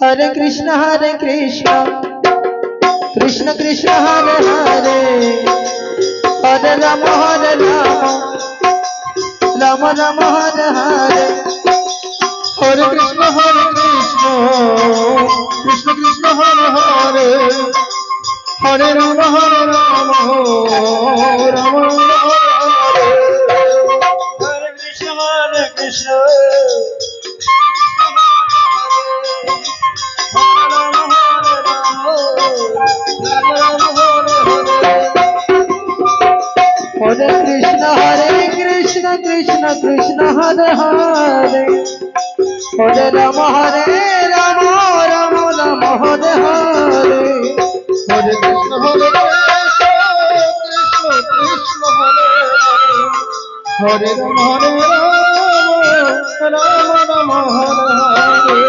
Hare Krishna Krishna Krishna Hare Hare Hare Ram Ram Ram Hare Hare Hare Krishna Krishna Krishna Hare Hare Hare Ram Ram Ram Hare Hare Krishna Hare Krishna Krishna Hare Hare Hare Ram Ram Ram Hare Hare Hare Krishna Krishna Hare Hare Ram Ram Hare Hare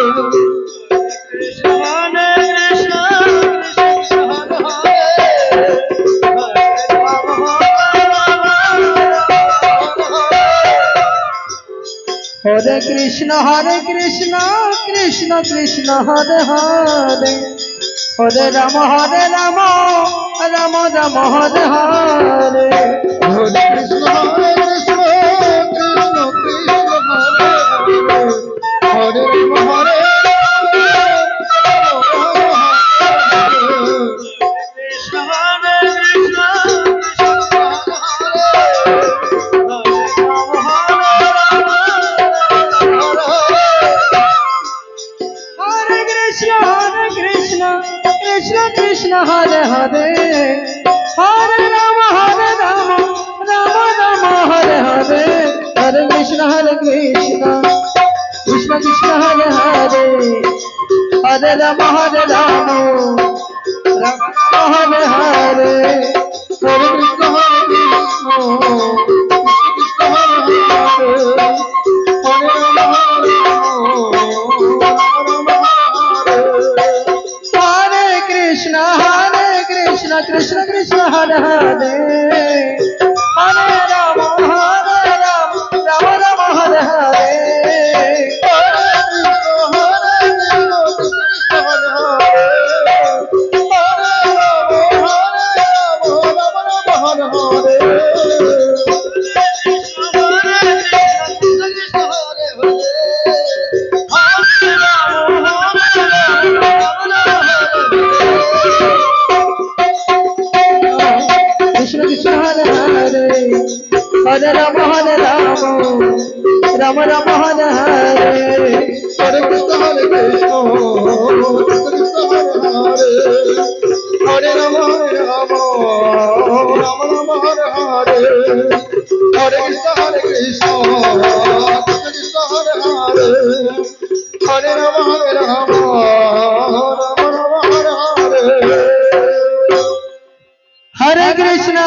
Hare Krishna Krishna Krishna Hare Hare Hare Ram Ram Ram Hare Hare Hare Krishna Krishna Krishna Hare Hare Hare Krishna Krishna Krishna Hare Hare Hare Ram Ram Ram Hare Hare Hare Krishna Krishna Krishna Hare Hare Hare Ram Ram Ram Hare Hare Hare Krishna Krishna Krishna Hare Hare Hare Ram Ram Hare Hare Krishna Krishna Hare Hare Hare Ram Ram Ram Hare Hare Hare Krishna Krishna Hare Ram Ram Hare Hare Hare Krishna Krishna Hare Hare Ram Ram Hare Hare Hare Krishna